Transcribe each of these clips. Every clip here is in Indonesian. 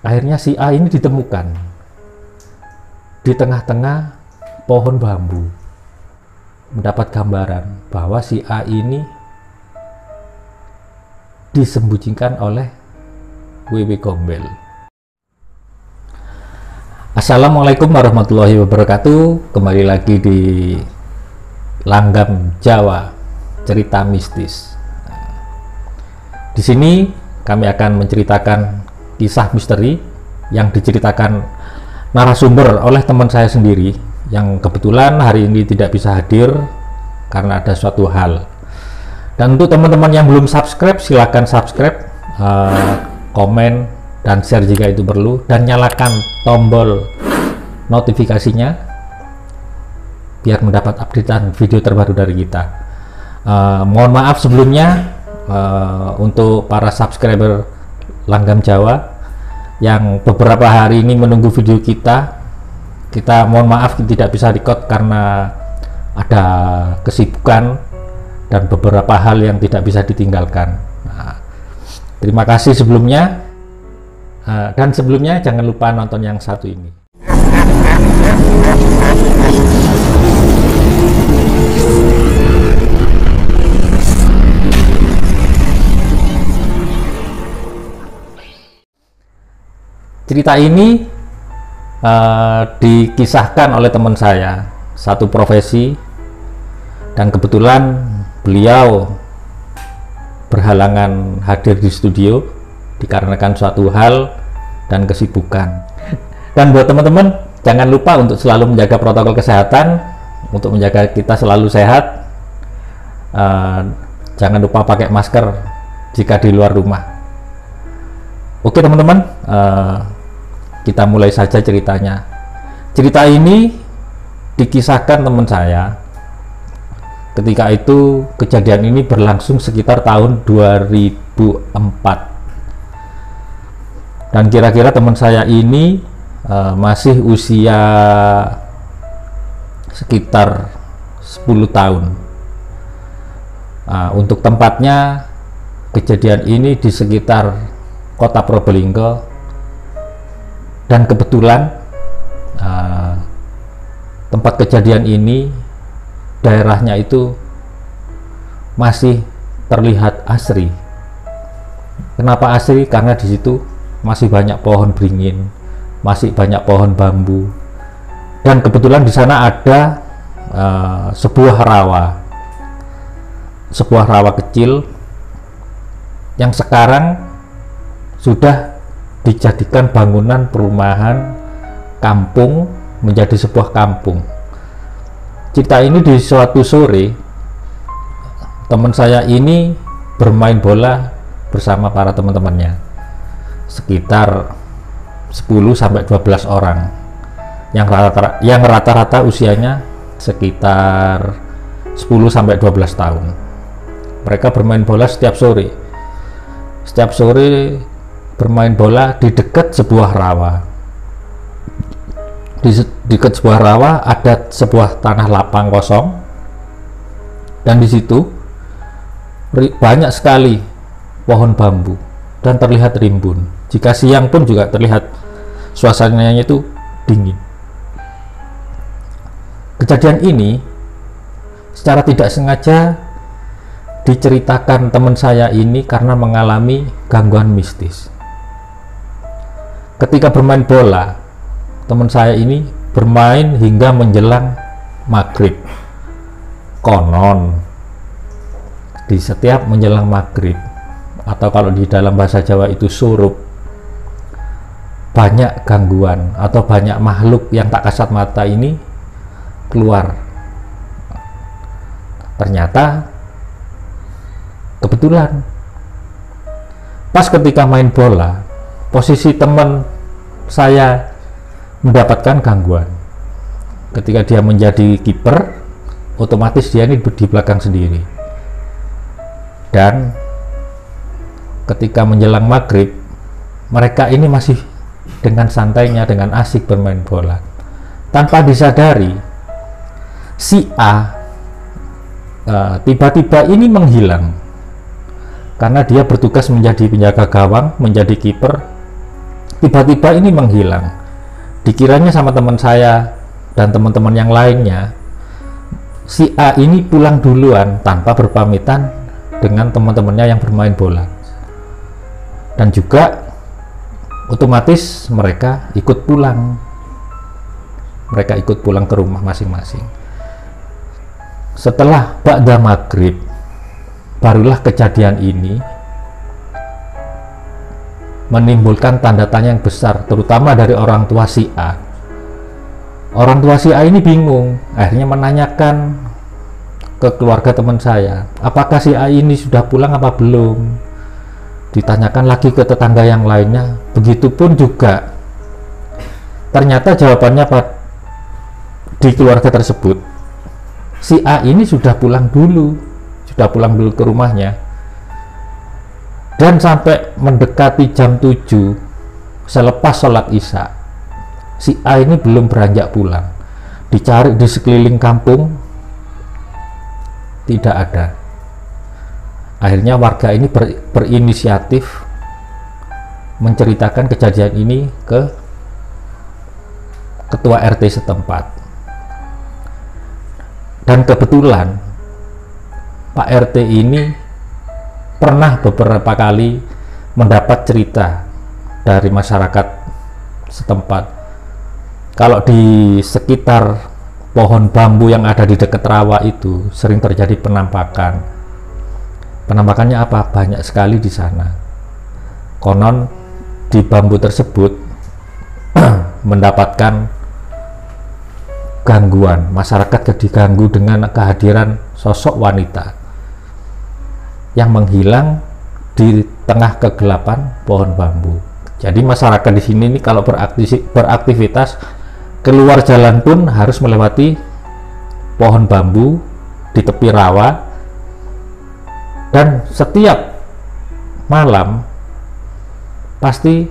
Akhirnya si A ini ditemukan di tengah-tengah pohon bambu. Mendapat gambaran bahwa si A ini disembunyikan oleh WW Gombel. Assalamualaikum warahmatullahi wabarakatuh. Kembali lagi di Langgam Jawa, cerita mistis. Di sini kami akan menceritakan kisah misteri yang diceritakan narasumber oleh teman saya sendiri yang kebetulan hari ini tidak bisa hadir karena ada suatu hal. Dan untuk teman-teman yang belum subscribe, silahkan subscribe, komen, dan share jika itu perlu, dan nyalakan tombol notifikasinya biar mendapat updatean video terbaru dari kita. Mohon maaf sebelumnya untuk para subscriber Langgam Jawa yang beberapa hari ini menunggu video kita mohon maaf tidak bisa record karena ada kesibukan dan beberapa hal yang tidak bisa ditinggalkan. Terima kasih sebelumnya. Dan sebelumnya jangan lupa nonton yang satu ini. Cerita ini dikisahkan oleh teman saya, satu profesi, dan kebetulan beliau berhalangan hadir di studio dikarenakan suatu hal dan kesibukan. Dan buat teman-teman, jangan lupa untuk selalu menjaga protokol kesehatan, untuk menjaga kita selalu sehat. Jangan lupa pakai masker jika di luar rumah. Oke teman-teman, kita mulai saja ceritanya. Cerita ini dikisahkan teman saya. Ketika itu kejadian ini berlangsung sekitar tahun 2004. Dan kira-kira teman saya ini masih usia sekitar 10 tahun. Untuk tempatnya, kejadian ini di sekitar kota Probolinggo, dan kebetulan tempat kejadian ini daerahnya itu masih terlihat asri. Kenapa asri? Karena di situ masih banyak pohon beringin, masih banyak pohon bambu, dan kebetulan di sana ada sebuah rawa kecil yang sekarang sudah dijadikan bangunan perumahan kampung menjadi sebuah kampung. Cerita ini di suatu sore, teman saya ini bermain bola bersama para teman-temannya, sekitar 10-12 orang yang rata-rata usianya sekitar 10-12 tahun. Mereka bermain bola setiap sore bermain bola di dekat sebuah rawa. Di dekat sebuah rawa ada sebuah tanah lapang kosong, dan di situ banyak sekali pohon bambu dan terlihat rimbun. Jika siang pun juga terlihat suasananya itu dingin. Kejadian ini secara tidak sengaja diceritakan teman saya ini karena mengalami gangguan mistis. Ketika bermain bola, teman saya ini bermain hingga menjelang maghrib. Konon di setiap menjelang maghrib, atau kalau di dalam bahasa Jawa itu surup, banyak gangguan atau banyak makhluk yang tak kasat mata ini keluar. Ternyata kebetulan pas ketika main bola, posisi teman saya mendapatkan gangguan. Ketika dia menjadi kiper, otomatis dia ini di belakang sendiri. Dan ketika menjelang maghrib, mereka ini masih dengan santainya, dengan asik bermain bola. Tanpa disadari, si A tiba-tiba ini menghilang karena dia bertugas menjadi penjaga gawang, menjadi kiper. tiba-tiba ini menghilang. Dikiranya sama teman saya dan teman-teman yang lainnya, si A ini pulang duluan tanpa berpamitan dengan teman-temannya yang bermain bola, dan juga otomatis mereka ikut pulang ke rumah masing-masing. Setelah ba'da maghrib, barulah kejadian ini menimbulkan tanda tanya yang besar, terutama dari orang tua si A. Orang tua si A ini bingung, akhirnya menanyakan ke keluarga teman saya, apakah si A ini sudah pulang apa belum. Ditanyakan lagi ke tetangga yang lainnya, begitupun juga. Ternyata jawabannya di keluarga tersebut, si A ini sudah pulang dulu ke rumahnya. Dan sampai mendekati jam 7 selepas sholat isya, si A ini belum beranjak pulang. Dicari di sekeliling kampung, tidak ada. Akhirnya warga ini berinisiatif menceritakan kejadian ini ke ketua RT setempat. Dan kebetulan Pak RT ini pernah beberapa kali mendapat cerita dari masyarakat setempat kalau di sekitar pohon bambu yang ada di dekat rawa itu sering terjadi penampakan. Penampakannya apa? Banyak sekali di sana. Konon di bambu tersebut mendapatkan gangguan, masyarakat diganggu dengan kehadiran sosok wanita yang menghilang di tengah kegelapan pohon bambu. Jadi masyarakat di sini nih kalau beraktivitas keluar jalan pun harus melewati pohon bambu di tepi rawa, dan setiap malam pasti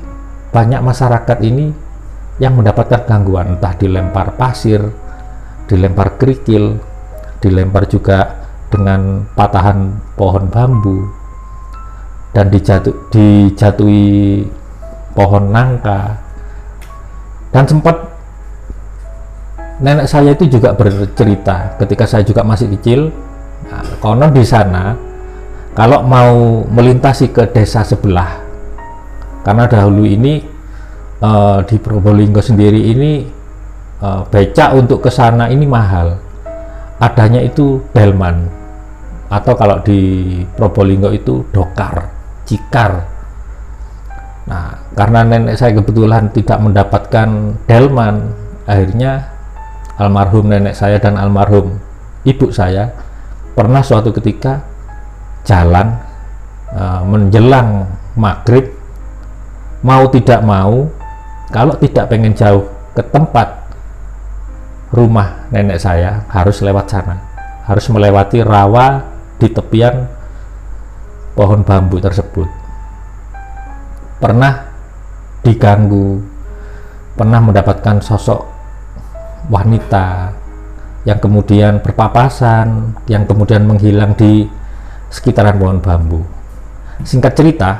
banyak masyarakat ini yang mendapatkan gangguan, entah dilempar pasir, dilempar kerikil, dilempar juga dengan patahan pohon bambu, dan dijatuhi pohon nangka. Dan sempat nenek saya itu juga bercerita ketika saya juga masih kecil, konon di sana kalau mau melintasi ke desa sebelah, karena dahulu ini di Probolinggo sendiri ini becak untuk ke sana ini mahal, adanya itu delman, atau kalau di Probolinggo itu dokar, cikar. Nah, karena nenek saya kebetulan tidak mendapatkan delman, akhirnya almarhum nenek saya dan almarhum ibu saya pernah suatu ketika jalan menjelang maghrib, mau tidak mau, kalau tidak pengen jauh ke tempat rumah nenek saya harus lewat sana, harus melewati rawa di tepian pohon bambu tersebut. Pernah diganggu, pernah mendapatkan sosok wanita yang kemudian berpapasan, yang kemudian menghilang di sekitaran pohon bambu. Singkat cerita,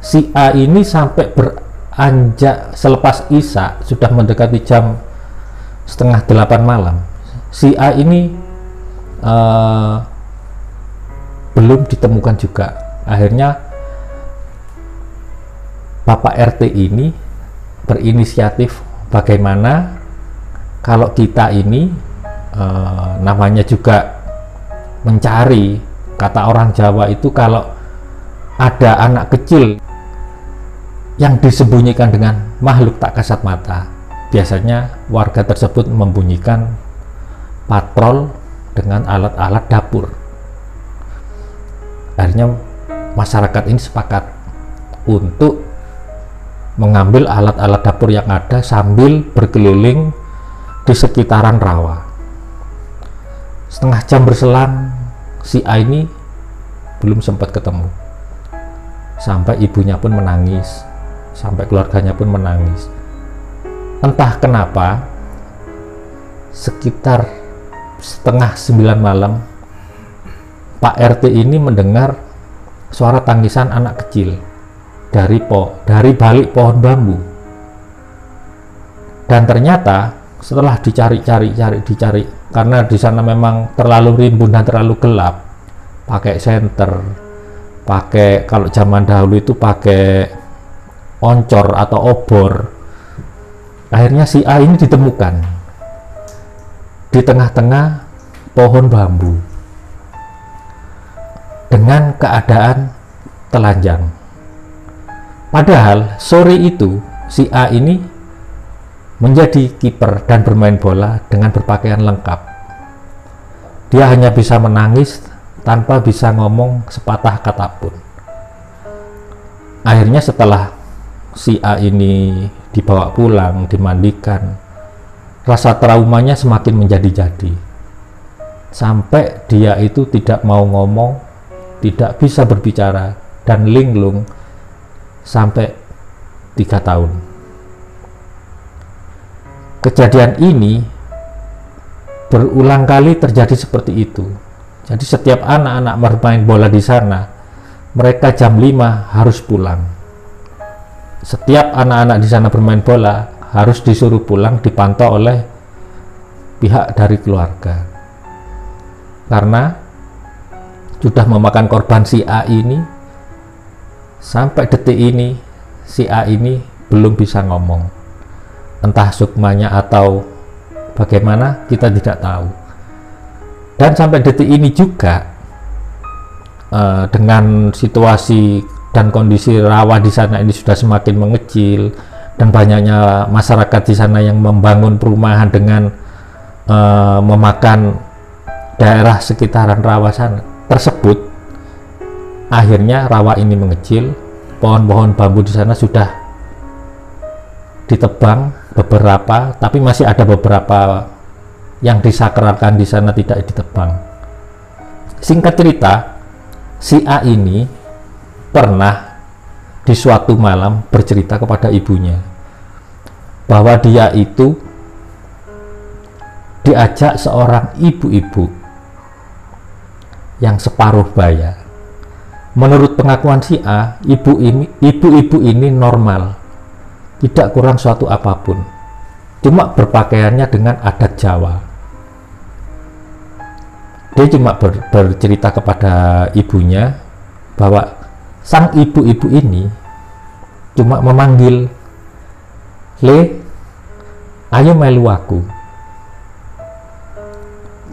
si A ini sampai beranjak selepas isya, sudah mendekati jam setengah 8 malam, si A ini belum ditemukan juga. Akhirnya Bapak RT ini berinisiatif, bagaimana kalau kita ini namanya juga mencari, kata orang Jawa itu kalau ada anak kecil yang disembunyikan dengan makhluk tak kasat mata, biasanya warga tersebut membunyikan patrol dengan alat-alat dapur. Akhirnya masyarakat ini sepakat untuk mengambil alat-alat dapur yang ada sambil berkeliling di sekitaran rawa. Setengah jam berselang, si A ini belum sempat ketemu. Sampai ibunya pun menangis, sampai keluarganya pun menangis. Entah kenapa, sekitar setengah 9 malam, Pak RT ini mendengar suara tangisan anak kecil. dari balik pohon bambu. Dan ternyata setelah dicari karena di sana memang terlalu rimbun dan terlalu gelap, pakai senter, pakai, kalau zaman dahulu itu pakai oncor atau obor. Akhirnya si A ini ditemukan di tengah-tengah pohon bambu dengan keadaan telanjang. Padahal sore itu si A ini menjadi kiper dan bermain bola dengan berpakaian lengkap. Dia hanya bisa menangis tanpa bisa ngomong sepatah kata pun. Akhirnya setelah si A ini dibawa pulang, dimandikan, rasa traumanya semakin menjadi-jadi. Sampai dia itu tidak mau ngomong, tidak bisa berbicara, dan linglung sampai 3 tahun. Kejadian ini berulang kali terjadi seperti itu. Jadi setiap anak-anak bermain bola di sana, mereka jam 5 harus pulang. Setiap anak-anak di sana bermain bola harus disuruh pulang, dipantau oleh pihak dari keluarga. Karena sudah memakan korban si A ini, sampai detik ini si A ini belum bisa ngomong. Entah sukmanya atau bagaimana, kita tidak tahu. Dan sampai detik ini juga dengan situasi dan kondisi rawa di sana ini sudah semakin mengecil, dan banyaknya masyarakat di sana yang membangun perumahan dengan memakan daerah sekitaran rawa sana tersebut, akhirnya rawa ini mengecil. Pohon-pohon bambu di sana sudah ditebang beberapa, tapi masih ada beberapa yang disakralkan di sana tidak ditebang. Singkat cerita, si A ini pernah di suatu malam bercerita kepada ibunya bahwa dia itu diajak seorang ibu-ibu yang separuh baya. Menurut pengakuan si A, ibu-ibu ini normal, tidak kurang suatu apapun, cuma berpakaiannya dengan adat Jawa. Dia cuma bercerita kepada ibunya bahwa sang ibu-ibu ini cuma memanggil, "Le, ayo melu aku."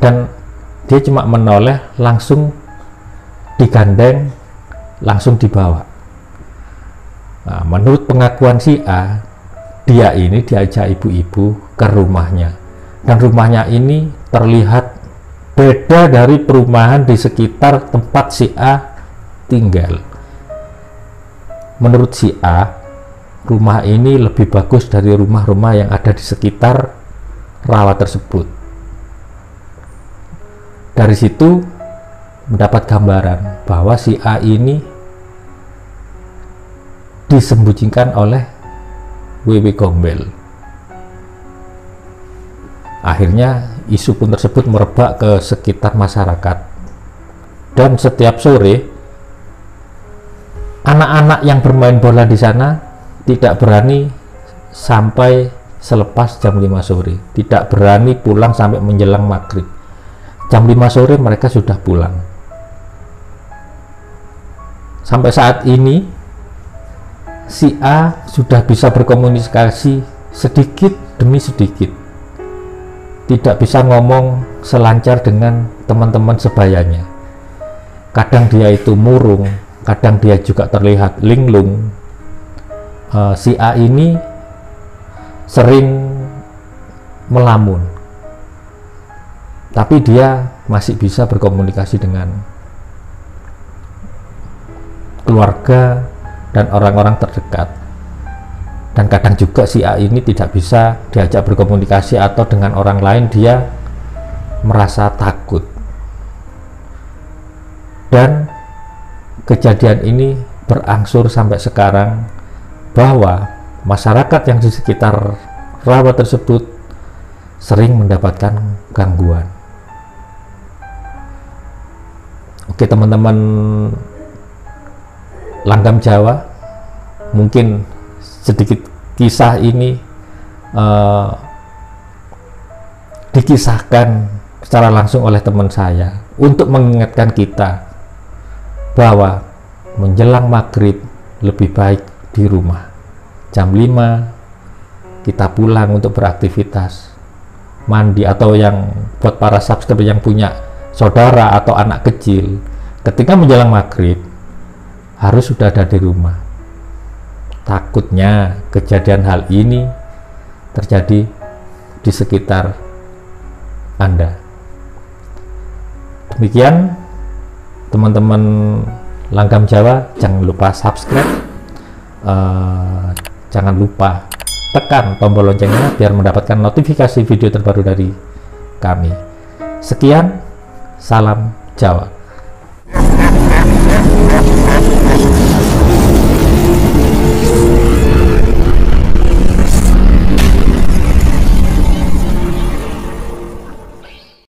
Dan dia cuma menoleh, langsung digandeng, langsung dibawa. Nah, menurut pengakuan si A, dia ini diajak ibu-ibu ke rumahnya, dan rumahnya ini terlihat beda dari perumahan di sekitar tempat si A tinggal. Menurut si A, rumah ini lebih bagus dari rumah-rumah yang ada di sekitar rawa tersebut. Dari situ mendapat gambaran bahwa si A ini disembunyikan oleh Wewe Gombel. Akhirnya isu pun tersebut merebak ke sekitar masyarakat, dan setiap sore anak-anak yang bermain bola di sana tidak berani sampai selepas jam 5 sore, tidak berani pulang sampai menjelang maghrib. Jam 5 sore mereka sudah pulang. Sampai saat ini si A sudah bisa berkomunikasi sedikit demi sedikit, tidak bisa ngomong selancar dengan teman-teman sebayanya. Kadang dia itu murung, kadang dia juga terlihat linglung. Si A ini sering melamun, tapi dia masih bisa berkomunikasi dengan keluarga dan orang-orang terdekat. Dan kadang juga si A ini tidak bisa diajak berkomunikasi, atau dengan orang lain dia merasa takut. Dan kejadian ini berangsur sampai sekarang, bahwa masyarakat yang di sekitar rawa tersebut sering mendapatkan gangguan. Oke teman-teman Langgam Jawa, mungkin sedikit kisah ini dikisahkan secara langsung oleh teman saya untuk mengingatkan kita bahwa menjelang maghrib lebih baik di rumah. Jam 5 kita pulang untuk beraktivitas, mandi, atau yang buat para subscriber yang punya saudara atau anak kecil, ketika menjelang maghrib harus sudah ada di rumah. Takutnya kejadian hal ini terjadi di sekitar Anda. Demikian teman-teman Langgam Jawa, jangan lupa subscribe, jangan lupa tekan tombol loncengnya biar mendapatkan notifikasi video terbaru dari kami. Sekian, salam Jawa.